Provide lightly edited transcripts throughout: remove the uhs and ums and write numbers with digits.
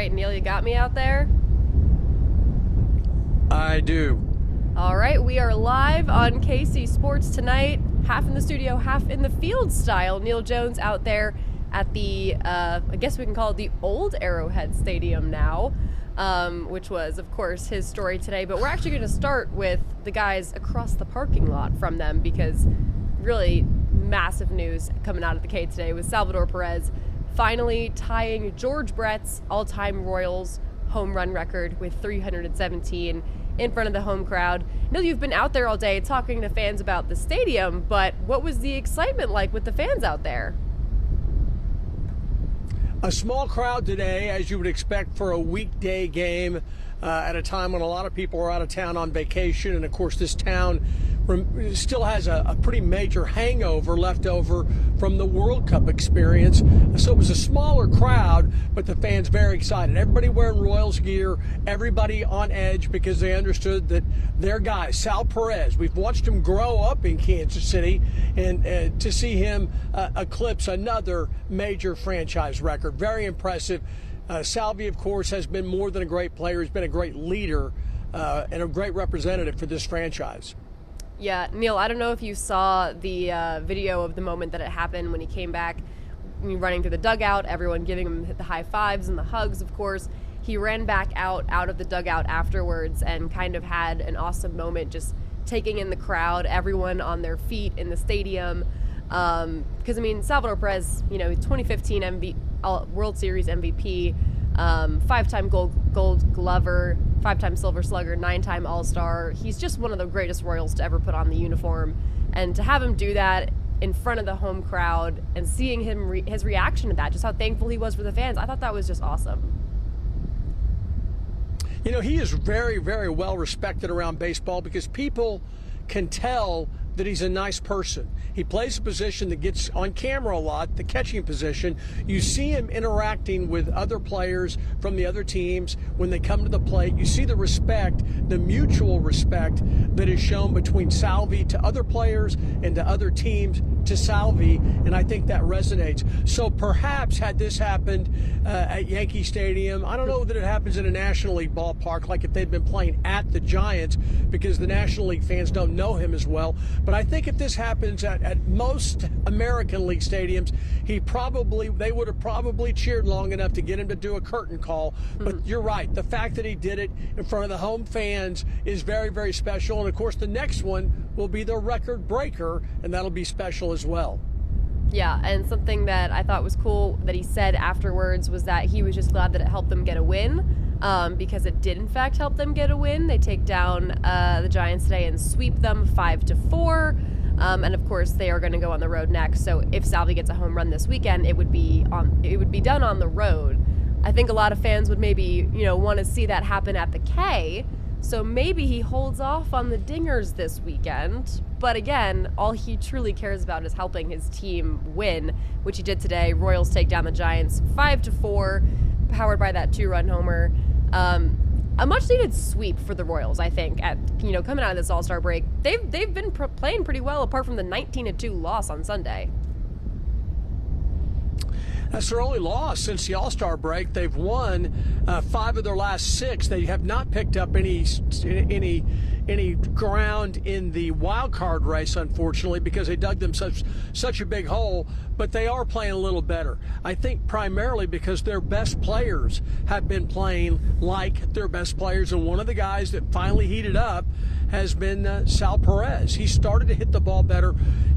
right, Neil, you got me out there? I do. All right, we are live on KC Sports tonight, half in the studio, half in the field style. Neil Jones out there at the, I guess we can call it the old Arrowhead Stadium now, which was, of course, his story today. But we're actually going to start with the guys across the parking lot from them, because really massive news coming out of the K today with Salvador Perez finally tying George Brett's all-time Royals home run record with 317 in front of the home crowd. I know you've been out there all day talking to fans about the stadium, but what was the excitement like with the fans out there? A small crowd today, as you would expect for a weekday game at a time when a lot of people are out of town on vacation. And, of course, this town still has a pretty major hangover left over from the World Cup experience. So it was a smaller crowd, but the fans very excited. Everybody wearing Royals gear, everybody on edge because they understood that their guy, Sal Perez, we've watched him grow up in Kansas City, and to see him eclipse another major franchise record, very impressive. Salvy, of course, has been more than a great player. He's been a great leader and a great representative for this franchise. Yeah, Neil, I don't know if you saw the video of the moment that it happened when he came back, running through the dugout, everyone giving him the high fives and the hugs, of course. He ran back out of the dugout afterwards and kind of had an awesome moment just taking in the crowd, everyone on their feet in the stadium. Because, I mean, Salvador Perez, 2015 World Series MVP, 5-time gold glover, 5-time Silver Slugger, 9-time All-Star. He's just one of the greatest Royals to ever put on the uniform. And to have him do that in front of the home crowd and seeing him his reaction to that, just how thankful he was for the fans, I thought that was just awesome. He is very, very well respected around baseball because people can tell that he's a nice person. He plays a position that gets on camera a lot, the catching position. You see him interacting with other players from the other teams when they come to the plate. You see the respect, the mutual respect that is shown between Salvy to other players and to other teams to Salvy, and I think that resonates. So perhaps had this happened at Yankee Stadium, I don't know that it happens in a National League ballpark like if they'd been playing at the Giants, because the National League fans don't know him as well. But I think if this happens at most American League stadiums, they would have probably cheered long enough to get him to do a curtain call. But you're right. The fact that he did it in front of the home fans is very, very special. And, of course, the next one will be the record breaker, and that'll be special as well. Yeah, and something that I thought was cool that he said afterwards was that he was just glad that it helped them get a win. Because it did in fact help them get a win. They take down the Giants today and sweep them 5-4, and of course they are going to go on the road next. So if Salvy gets a home run this weekend, it would be done on the road. I think a lot of fans would maybe want to see that happen at the K. So maybe he holds off on the dingers this weekend. But again, all he truly cares about is helping his team win, which he did today. Royals take down the Giants 5-4, powered by that 2-run homer. A much-needed sweep for the Royals, I think. Coming out of this All-Star break, they've been playing pretty well, apart from the 19-2 loss on Sunday. That's their only loss since the All-Star break. They've won 5 of their last 6. They have not picked up any ground in the wild card race, unfortunately, because they dug them such a big hole. But they are playing a little better. I think primarily because their best players have been playing like their best players. And one of the guys that finally heated up has been Sal Perez. He started to hit the ball better.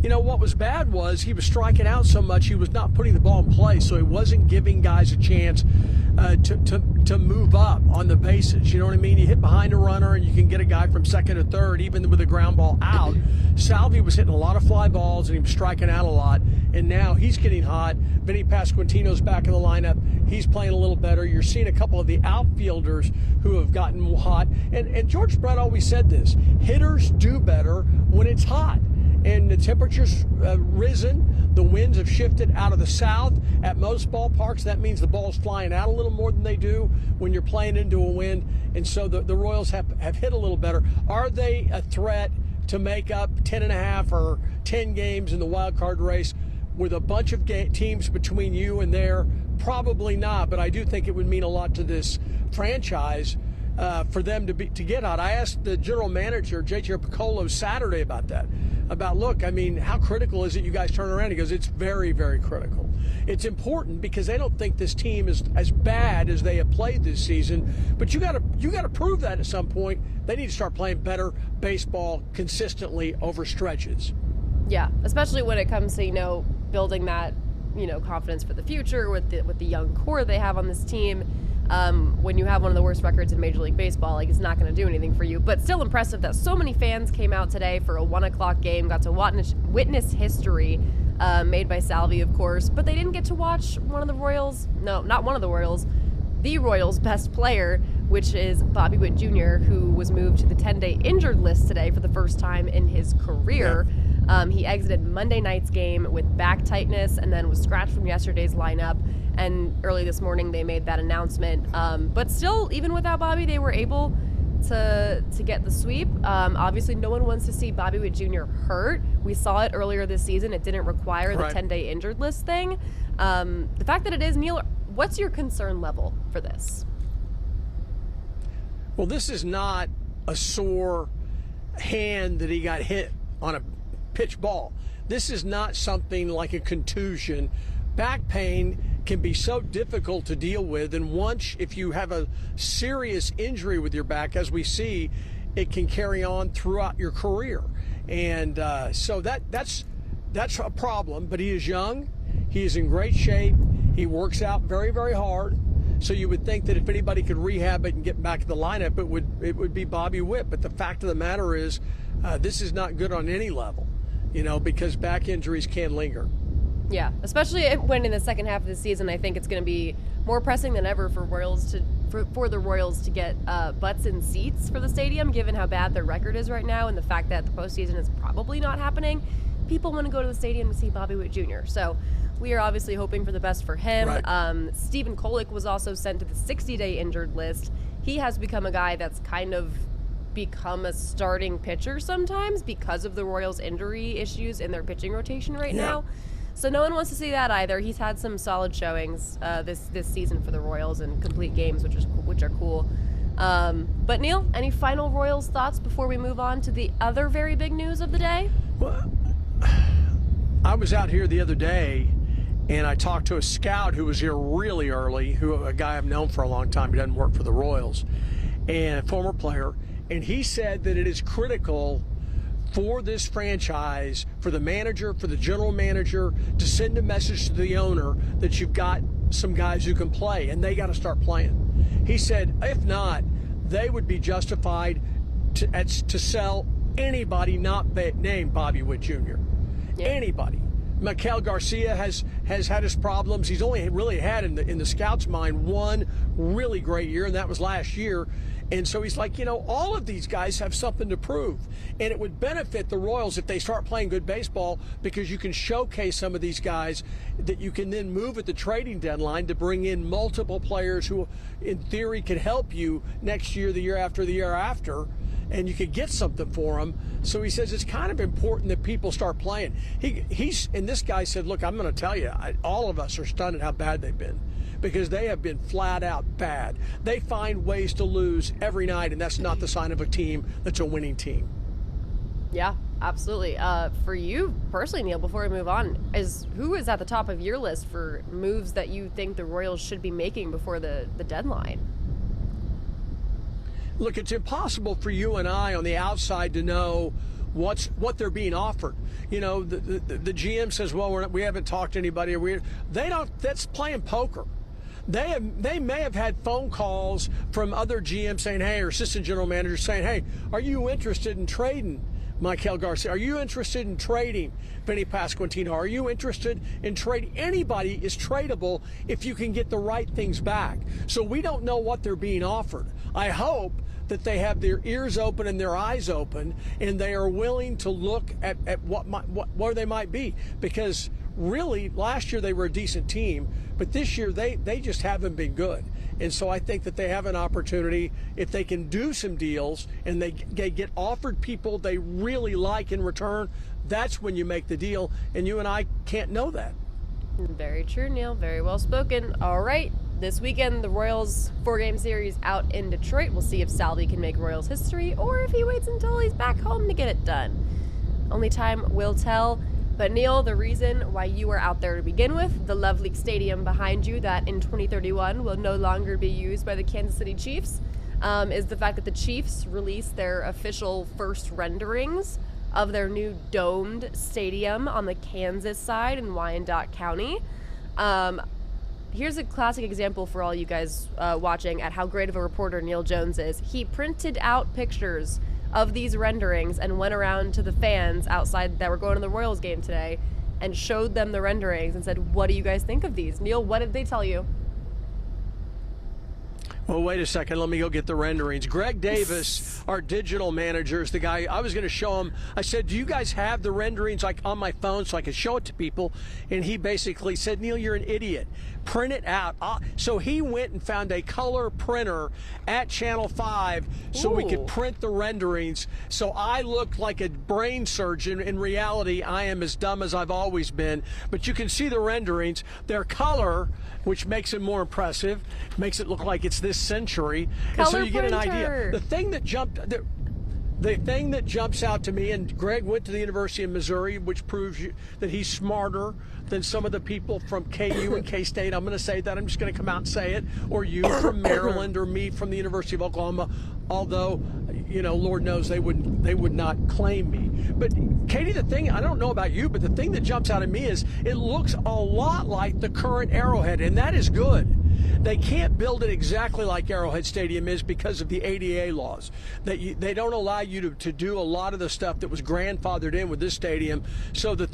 What was bad was he was striking out so much he was not putting the ball in play, so he wasn't giving guys a chance to move up on the bases. You know what I mean? You hit behind a runner and you can get a guy from second to third, even with a ground ball out. Salvy was hitting a lot of fly balls and he was striking out a lot, and now he's getting hot. Vinny Pasquantino's back in the lineup. He's playing a little better. You're seeing a couple of the outfielders who have gotten hot. And George Brett always said this: hitters do better when it's hot. And the temperature's risen. The winds have shifted out of the south. At most ballparks, that means the ball's flying out a little more than they do when you're playing into a wind. And so the Royals have hit a little better. Are they a threat to make up 10.5 or 10 games in the wild card race with a bunch of teams between you and there? Probably not, but I do think it would mean a lot to this franchise for them to get out. I asked the general manager, J.J. Piccolo, Saturday about that. Look, I mean, how critical is it you guys turn around? He goes, it's very, very critical. It's important because they don't think this team is as bad as they have played this season. But you got to prove that at some point. They need to start playing better baseball consistently over stretches. Yeah, especially when it comes to, building that, confidence for the future with the young core they have on this team. When you have one of the worst records in Major League Baseball, it's not going to do anything for you. But still impressive that so many fans came out today for a 1 o'clock game, got to witness history made by Salvy, of course. But they didn't get to watch one of the Royals. No, not one of the Royals. The Royals' best player, which is Bobby Witt Jr., who was moved to the 10-day injured list today for the first time in his career. Yeah. He exited Monday night's game with back tightness and then was scratched from yesterday's lineup. And early this morning, they made that announcement. But still, even without Bobby, they were able to get the sweep. Obviously, no one wants to see Bobby Witt Jr. hurt. We saw it earlier this season. It didn't require the 10-day injured list thing. The fact that it is, Neil, what's your concern level for this? Well, this is not a sore hand that he got hit on a pitch ball. This is not something like a contusion. Back pain can be so difficult to deal with, and if you have a serious injury with your back, as we see, it can carry on throughout your career. And so that's a problem. But he is young. He is in great shape. He works out very, very hard. So you would think that if anybody could rehab it and get back to the lineup, it would be Bobby Witt. But the fact of the matter is, this is not good on any level, because back injuries can linger. Yeah, especially when in the second half of the season, I think it's going to be more pressing than ever for the Royals to get butts in seats for the stadium, given how bad their record is right now and the fact that the postseason is probably not happening. People want to go to the stadium to see Bobby Witt Jr. So we are obviously hoping for the best for him. Right. Stephen Kolek was also sent to the 60-day injured list. He has become a guy that's kind of become a starting pitcher sometimes because of the Royals' injury issues in their pitching rotation right now. So no one wants to see that either. He's had some solid showings this season for the Royals and complete games, which are cool. But Neil, any final Royals thoughts before we move on to the other very big news of the day? Well, I was out here the other day, and I talked to a scout who was here really early, a guy I've known for a long time. He doesn't work for the Royals, and a former player. And he said that it is critical for this franchise, for the manager, for the general manager, to send a message to the owner that you've got some guys who can play, and they got to start playing. He said, if not, they would be justified to sell anybody not named Bobby Witt Jr. Yeah. Anybody. Miguel Garcia has had his problems. He's only really had, in the scouts' mind, one really great year, and that was last year. And so he's like, all of these guys have something to prove. And it would benefit the Royals if they start playing good baseball, because you can showcase some of these guys that you can then move at the trading deadline to bring in multiple players who, in theory, could help you next year, the year after, and you could get something for them. So he says it's kind of important that people start playing. And this guy said, look, I'm going to tell you, all of us are stunned at how bad they've been, because they have been flat out bad. They find ways to lose every night, and that's not the sign of a team that's a winning team. Yeah, absolutely. For you personally, Neil, before we move on, who is at the top of your list for moves that you think the Royals should be making before the deadline? Look, it's impossible for you and I on the outside to know what they're being offered. The GM says, well, we haven't talked to anybody. They don't. That's playing poker. They may have had phone calls from other GMs saying, hey, or assistant general managers saying, hey, are you interested in trading Miguel Garcia? Are you interested in trading Vinny Pasquantino? Are you interested in trading? Anybody is tradable if you can get the right things back. So we don't know what they're being offered. I hope that they have their ears open and their eyes open, and they are willing to look at where they might be. Because really, last year they were a decent team, but this year they just haven't been good. And so I think that they have an opportunity, if they can do some deals and they get offered people they really like in return, that's when you make the deal. And you and I can't know that. Very true, Neil. Very well spoken. All right. This weekend, the Royals 4-game series out in Detroit. We'll see if Salvy can make Royals history or if he waits until he's back home to get it done. Only time will tell. But Neil, the reason why you are out there to begin with, the lovely stadium behind you that in 2031 will no longer be used by the Kansas City Chiefs, is the fact that the Chiefs released their official first renderings of their new domed stadium on the Kansas side in Wyandotte County. Here's a classic example for all you guys watching at how great of a reporter Neil Jones is. He printed out pictures of these renderings and went around to the fans outside that were going to the Royals game today and showed them the renderings and said, what do you guys think of these? Neil, what did they tell you? Well, wait a second. Let me go get the renderings. Greg Davis, our digital manager, is the guy. I was going to show him. I said, do you guys have the renderings like on my phone so I could show it to people? And he basically said, Neil, you're an idiot. Print it out. So he went and found a color printer at Channel 5 so we could print the renderings. So I looked like a brain surgeon. In reality, I am as dumb as I've always been. But you can see the renderings. They're color, which makes it more impressive, makes it look like it's this century. And so you get an idea. The thing that jumps out to me, and Greg went to the University of Missouri, which proves that he's smarter than some of the people from KU and K-State. I'm going to say that. I'm just going to come out and say it. Or you from Maryland, or me from the University of Oklahoma. Although, you know, Lord knows they would not claim me. But Katie, the thing, I don't know about you, but the thing that jumps out at me is it looks a lot like the current Arrowhead, and that is good. They can't build it exactly like Arrowhead Stadium is because of the ADA laws. They don't allow you to do a lot of the stuff that was grandfathered in with this stadium, so that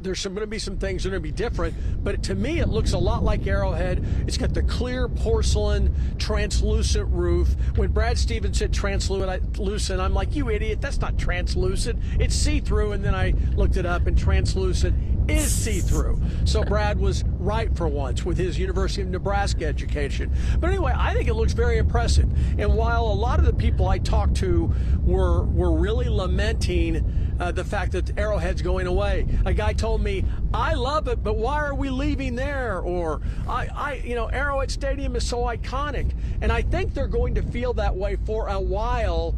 there's going to be some things that are going to be different. But to me, it looks a lot like Arrowhead. It's got the clear porcelain, translucent roof. When Brad Stevens said translucent, I'm like, you idiot, that's not translucent. It's see-through. And then I looked it up, and translucent is see-through. So Brad was right for once with his University of Nebraska education. But anyway, I think it looks very impressive. And while a lot of the people I talked to were really lamenting the fact that Arrowhead's going away, a guy told me, I love it, but why are we leaving there? Or Arrowhead Stadium is so iconic. And I think they're going to feel that way for a while,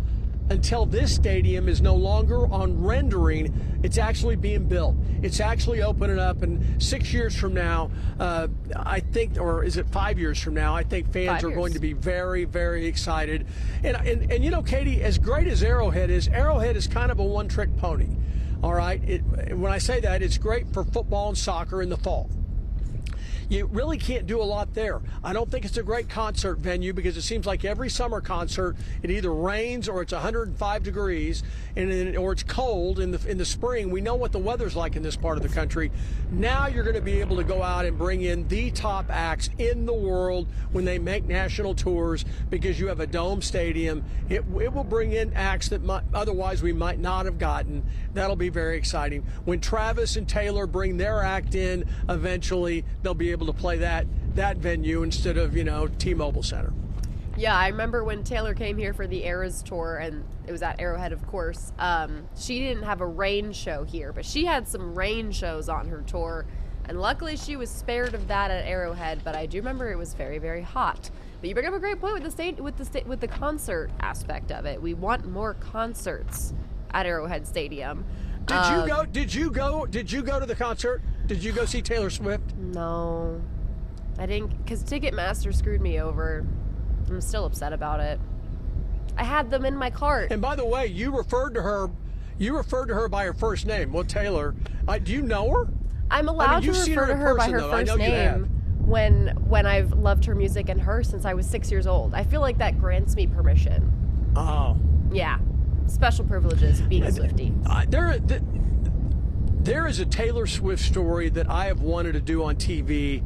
until this stadium is no longer on rendering. It's actually being built. It's actually opening up. And 6 years from now, I think, or is it 5 years from now, I think fans are going to be very, very excited. And you know, Katie, as great as Arrowhead is kind of a one-trick pony. All right? When I say that, it's great for football and soccer in the fall. You really can't do a lot there. I don't think it's a great concert venue, because it seems like every summer concert, it either rains or it's 105 degrees, or it's cold in the spring. We know what the weather's like in this part of the country. Now you're going to be able to go out and bring in the top acts in the world when they make national tours, because you have a dome stadium. It will bring in acts that otherwise we might not have gotten. That'll be very exciting. When Travis and Taylor bring their act in, eventually they'll be able to play that venue instead of, T-Mobile Center. Yeah, I remember when Taylor came here for the Eras tour, and it was at Arrowhead, of course. She didn't have a rain show here, but she had some rain shows on her tour, and luckily she was spared of that at Arrowhead. But I do remember it was very, very hot. But you bring up a great point with the concert aspect of it. We want more concerts at Arrowhead Stadium. Did you go to the concert? Did you go see Taylor Swift? No, I didn't, because Ticketmaster screwed me over. I'm still upset about it. I had them in my cart. And by the way, you referred to her by her first name. Well, Taylor, do you know her? I'm allowed to refer to her by her first name when I've loved her music and her since I was 6 years old. I feel like that grants me permission. Oh. Yeah. Special privileges being a Swiftie. There is a Taylor Swift story that I have wanted to do on TV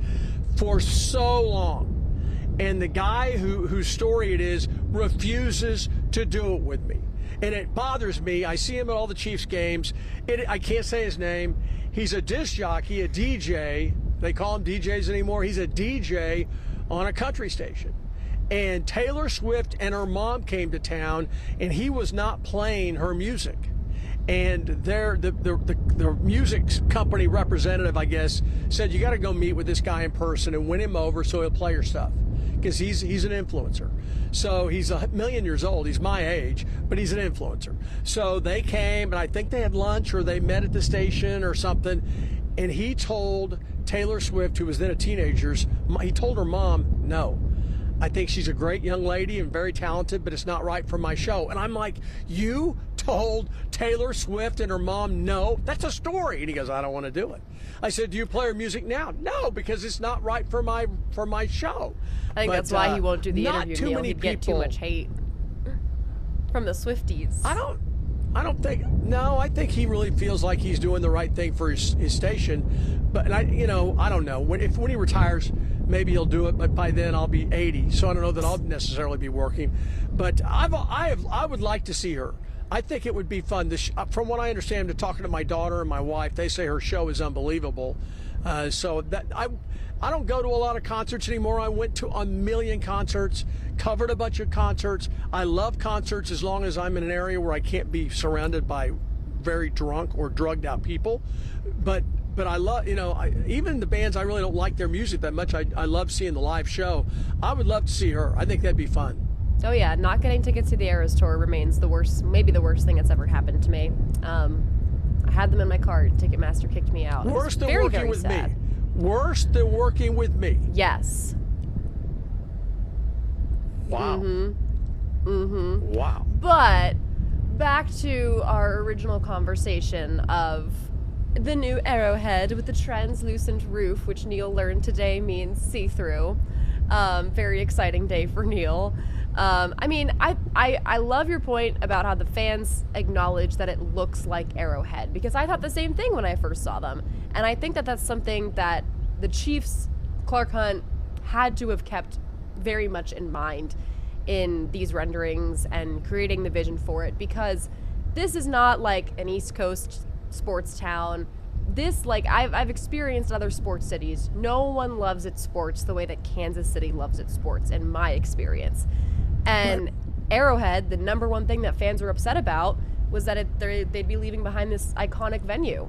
for so long. And the guy whose story it is refuses to do it with me. And it bothers me. I see him at all the Chiefs games. I can't say his name. He's a disc jockey, a DJ. They call him DJs anymore. He's a DJ on a country station. And Taylor Swift and her mom came to town, and he was not playing her music. and the music company representative, I guess, said you got to go meet with this guy in person and win him over so he'll play your stuff, because he's an influencer. So he's 1,000,000 years old. He's my age, but he's an influencer. So they came, and I think they had lunch or they met at the station or something, and he told Taylor Swift, who was then a teenager, he told her mom, no, I think she's a great young lady and very talented, but it's not right for my show. And I'm like, you told Taylor Swift and her mom no? That's a story. And he goes, I don't want to do it. I said, do you play her music now? No, because it's not right for my show. I think that's why he won't do the interview, Neil. He'd get too much hate from the Swifties. I don't think. No, I think he really feels like he's doing the right thing for his station. But I don't know. When he retires, maybe he'll do it. But by then I'll be 80, so I don't know that I'll necessarily be working. But I would like to see her. I think it would be fun. From what I understand, to talking to my daughter and my wife, they say her show is unbelievable. So that I don't go to a lot of concerts anymore. I went to a million concerts, covered a bunch of concerts. I love concerts as long as I'm in an area where I can't be surrounded by very drunk or drugged out people. But I love, even the bands, I really don't like their music that much. I love seeing the live show. I would love to see her. I think that'd be fun. Oh yeah, not getting tickets to the Eras Tour remains maybe the worst thing that's ever happened to me. I had them in my cart. Ticketmaster kicked me out. Worse than very, working very with sad. me. Worse than working with me. Yes. Wow. Wow. But back to our original conversation of the new Arrowhead with the translucent roof, which Neil learned today means see-through. Very exciting day for Neil. I love your point about how the fans acknowledge that it looks like Arrowhead, because I thought the same thing when I first saw them. And I think that that's something that the Chiefs, Clark Hunt, had to have kept very much in mind in these renderings and creating the vision for it, because this is not like an East Coast sports town. This, like, I've experienced other sports cities. No one loves its sports the way that Kansas City loves its sports, in my experience. And Arrowhead, the number one thing that fans were upset about was that they'd be leaving behind this iconic venue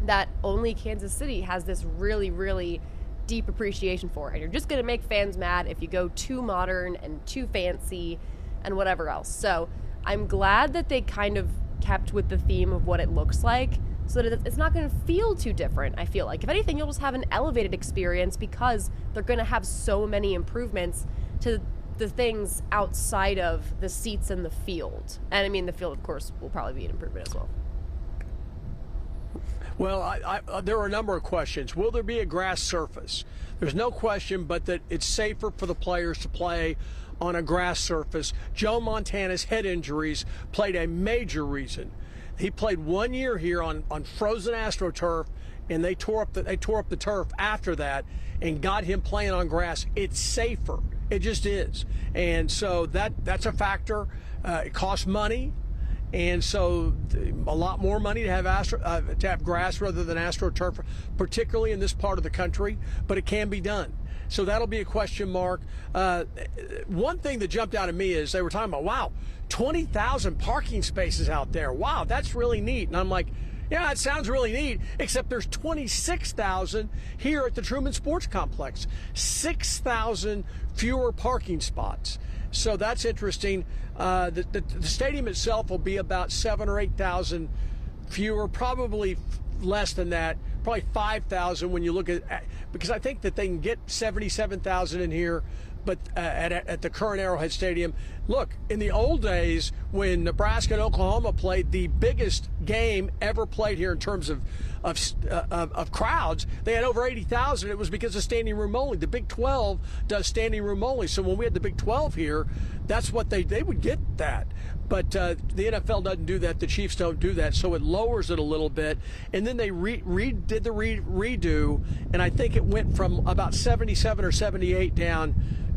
that only Kansas City has this really, really deep appreciation for. And you're just going to make fans mad if you go too modern and too fancy and whatever else. So I'm glad that they kind of kept with the theme of what it looks like, so that it's not going to feel too different. I feel like, if anything, you'll just have an elevated experience, because they're going to have so many improvements to the things outside of the seats and the field. And I mean, the field, of course, will probably be an improvement as well. Well, there are a number of questions. Will there be a grass surface? There's no question but that it's safer for the players to play on a grass surface. Joe Montana's head injuries played a major reason. He played 1 year here on frozen AstroTurf, and they tore up the turf after that and got him playing on grass. It's safer. It just is. And so that's a factor. It costs money. And so a lot more money to have grass rather than AstroTurf, particularly in this part of the country, but it can be done. So that'll be a question mark. One thing that jumped out at me is they were talking about, wow, 20,000 parking spaces out there. Wow, that's really neat. And I'm like, yeah, it sounds really neat, except there's 26,000 here at the Truman Sports Complex. 6,000 fewer parking spots. So that's interesting. The stadium itself will be about 7,000 or 8,000 fewer, probably less than that, probably 5,000 when you look at, because I think that they can get 77,000 in here, but at the current Arrowhead Stadium. Look, in the old days when Nebraska and Oklahoma played, the biggest game ever played here in terms of crowds, they had over 80,000. It was because of standing room only. The Big 12 does standing room only. So when we had the Big 12 here, that's what they would get that. But the NFL doesn't do that. The Chiefs don't do that. So it lowers it a little bit. And then they did the redo, and I think it went from about 77 or 78 down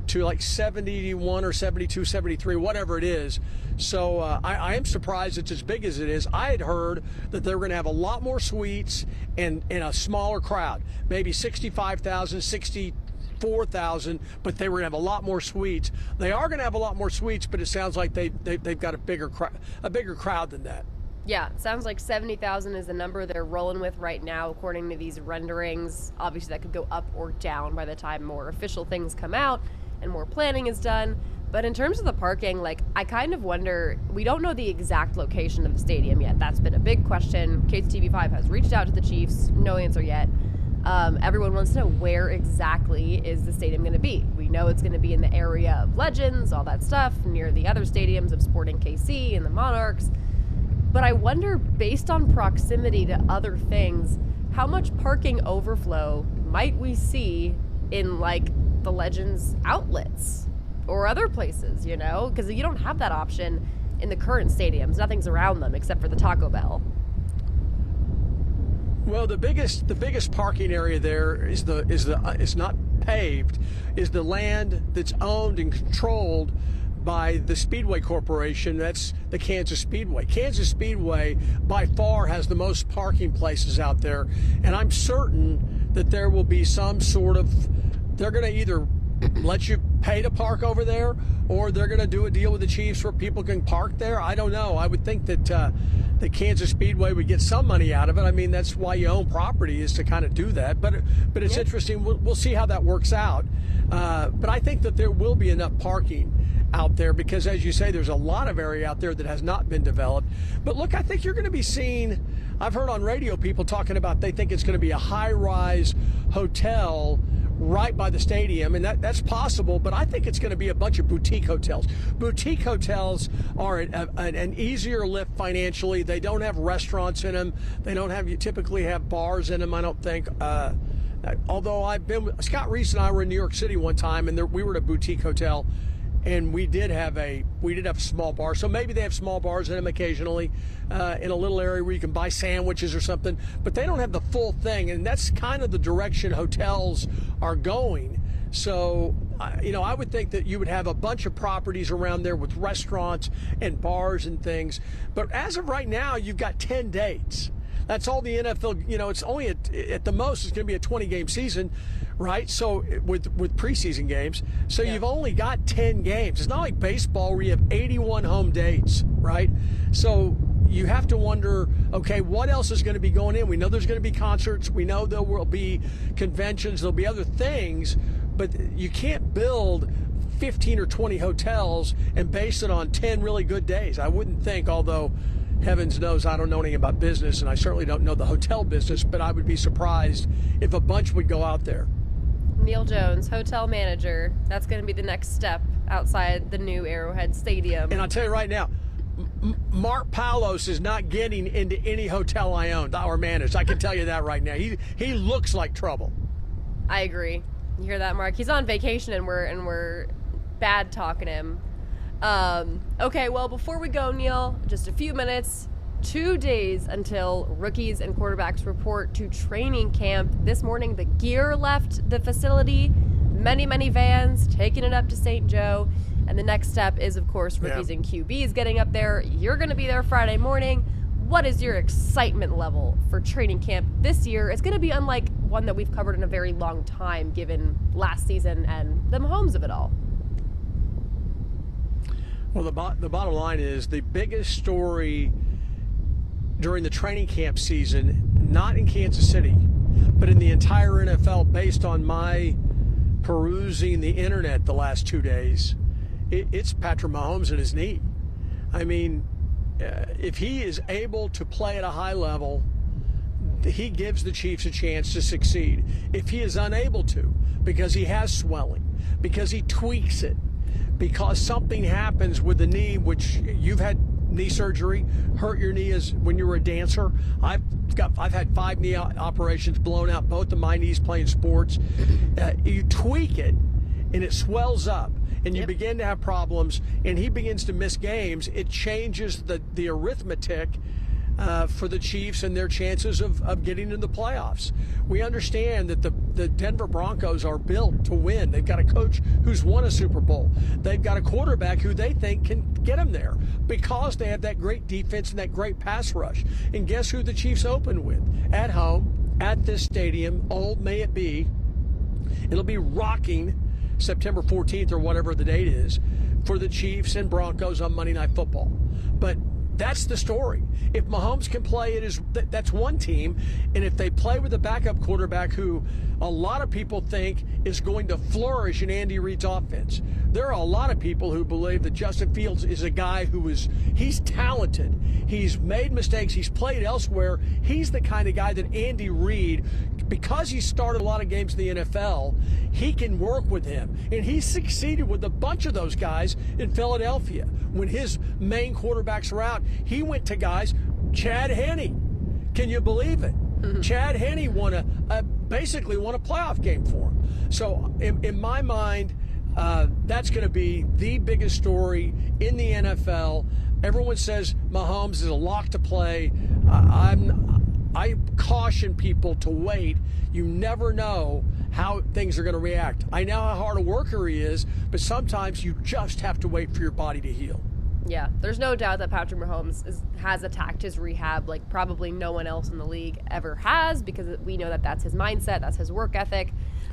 to like 71 or 72, 73, whatever it is. So I am surprised it's as big as it is. I had heard that they were going to have a lot more suites and a smaller crowd, maybe 65,000, 64,000, but they were going to have a lot more suites. They are going to have a lot more suites, but it sounds like they've got a bigger crowd than that. Yeah, it sounds like 70,000 is the number they're rolling with right now, according to these renderings. Obviously, that could go up or down by the time more official things come out and more planning is done. But in terms of the parking, like, I kind of wonder, we don't know the exact location of the stadium yet. That's been a big question. KTV5 has reached out to the Chiefs, no answer yet. Everyone wants to know where exactly is the stadium going to be. We know it's going to be in the area of Legends, all that stuff, near the other stadiums of Sporting KC and the Monarchs. But I wonder, based on proximity to other things, how much parking overflow might we see in, like, the Legends outlets or other places, you know? Because you don't have that option in the current stadiums. Nothing's around them except for the Taco Bell. Well, the biggest parking area there is not paved, is the land that's owned and controlled by the Speedway Corporation. That's the Kansas Speedway. Kansas Speedway by far has the most parking places out there, and I'm certain that there will be some sort of, they're going to either let you pay to park over there, or they're going to do a deal with the Chiefs where people can park there. I don't know. I would think that the Kansas Speedway would get some money out of it. I mean, that's why you own property, is to kind of do that. But it's interesting. We'll see how that works out. But I think that there will be enough parking out there because, as you say, there's a lot of area out there that has not been developed. But look, I think you're going to be seeing, I've heard on radio people talking about they think it's going to be a high-rise hotel right by the stadium, and that's possible, but I think it's going to be a bunch of boutique hotels. Boutique hotels are an easier lift financially. They don't have restaurants in them. They don't have, you typically have bars in them, I don't think. Although Scott Reese and I were in New York City one time, and we were at a boutique hotel, and we did have a small bar. So maybe they have small bars in them occasionally, in a little area where you can buy sandwiches or something. But they don't have the full thing, and that's kind of the direction hotels are going. So, I would think that you would have a bunch of properties around there with restaurants and bars and things. But as of right now, you've got 10 dates. That's all the NFL, it's only at the most, it's going to be a 20-game season, right? So with preseason games. So You've only got 10 games. It's not like baseball where you have 81 home dates, right? So you have to wonder, okay, what else is going to be going in? We know there's going to be concerts. We know there will be conventions. There'll be other things. But you can't build 15 or 20 hotels and base it on 10 really good days. I wouldn't think, although heavens knows I don't know anything about business, and I certainly don't know the hotel business, but I would be surprised if a bunch would go out there. Neil Jones, hotel manager. That's going to be the next step outside the new Arrowhead Stadium. And I'll tell you right now, Mark Palos is not getting into any hotel I own or manage. I can tell you that right now. He looks like trouble. I agree. You hear that, Mark? He's on vacation, and we're bad talking him. Okay, well, before we go, Neil, just a few minutes. 2 days until rookies and quarterbacks report to training camp. This morning, the gear left the facility. Many vans taking it up to St. Joe. And the next step is, of course, rookies and QBs getting up there. You're going to be there Friday morning. What is your excitement level for training camp this year? It's going to be unlike one that we've covered in a very long time, given last season and the Mahomes of it all. Well, the bottom line is the biggest story during the training camp season, not in Kansas City, but in the entire NFL, based on my perusing the internet the last 2 days, it's Patrick Mahomes and his knee. I mean, if he is able to play at a high level, he gives the Chiefs a chance to succeed. If he is unable to, because he has swelling, because he tweaks it, because something happens with the knee, which you've had knee surgery, hurt your knee as when you were a dancer. I've had 5 knee operations, blown out both of my knees playing sports. You tweak it, and it swells up, and you begin to have problems, and he begins to miss games. It changes the arithmetic for the Chiefs and their chances of getting into the playoffs. We understand that the Denver Broncos are built to win. They've got a coach who's won a Super Bowl. They've got a quarterback who they think can get them there because they have that great defense and that great pass rush. And guess who the Chiefs open with? At home, at this stadium, old may it be. It'll be rocking September 14th or whatever the date is for the Chiefs and Broncos on Monday Night Football. But That's the story. If Mahomes can play, that's one team. And if they play with a backup quarterback who a lot of people think is going to flourish in Andy Reid's offense, there are a lot of people who believe that Justin Fields is a guy he's talented. He's made mistakes. He's played elsewhere. He's the kind of guy that Andy Reid, because he started a lot of games in the NFL, he can work with him. And he succeeded with a bunch of those guys in Philadelphia. When his main quarterbacks were out, he went to guys, Chad Henne. Can you believe it? Mm-hmm. Chad Henne basically won a playoff game for him. So in my mind, that's going to be the biggest story in the NFL. Everyone says Mahomes is a lock to play. I caution people to wait. You never know how things are going to react. I know how hard a worker he is, but sometimes you just have to wait for your body to heal. Yeah, there's no doubt that Patrick Mahomes has attacked his rehab like probably no one else in the league ever has, because we know that that's his mindset, that's his work ethic.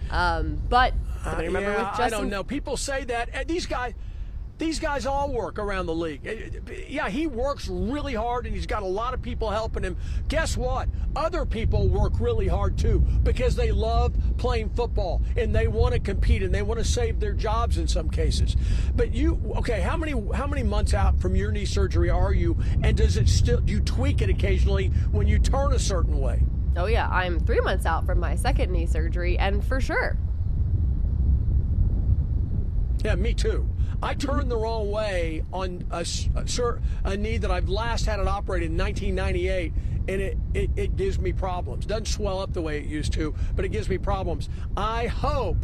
But remember with Justin, I don't know. People say that, and these guys all work around the league. Yeah, he works really hard, and he's got a lot of people helping him. Guess what? Other people work really hard too, because they love playing football and they want to compete and they want to save their jobs in some cases. But how many months out from your knee surgery are you? And do you tweak it occasionally when you turn a certain way? Oh yeah, I'm 3 months out from my second knee surgery, and for sure. Yeah, me too. I turned the wrong way on a knee that I've last had it operated in 1998, and it gives me problems. Doesn't swell up the way it used to, but it gives me problems. I hope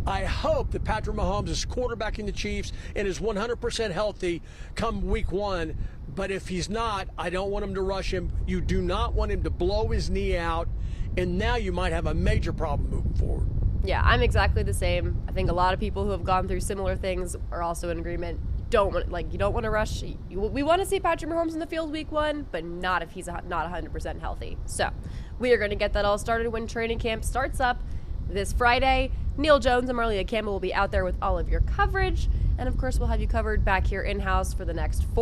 that Patrick Mahomes is quarterbacking the Chiefs and is 100% healthy come week 1. But if he's not, I don't want him to rush him. You do not want him to blow his knee out, and now you might have a major problem moving forward. Yeah, I'm exactly the same. I think a lot of people who have gone through similar things are also in agreement. You don't want to rush. We want to see Patrick Mahomes in the field week 1, but not if he's not 100% healthy. So we are going to get that all started when training camp starts up this Friday. Neil Jones and Marlia Campbell will be out there with all of your coverage. And of course, we'll have you covered back here in-house for the next 4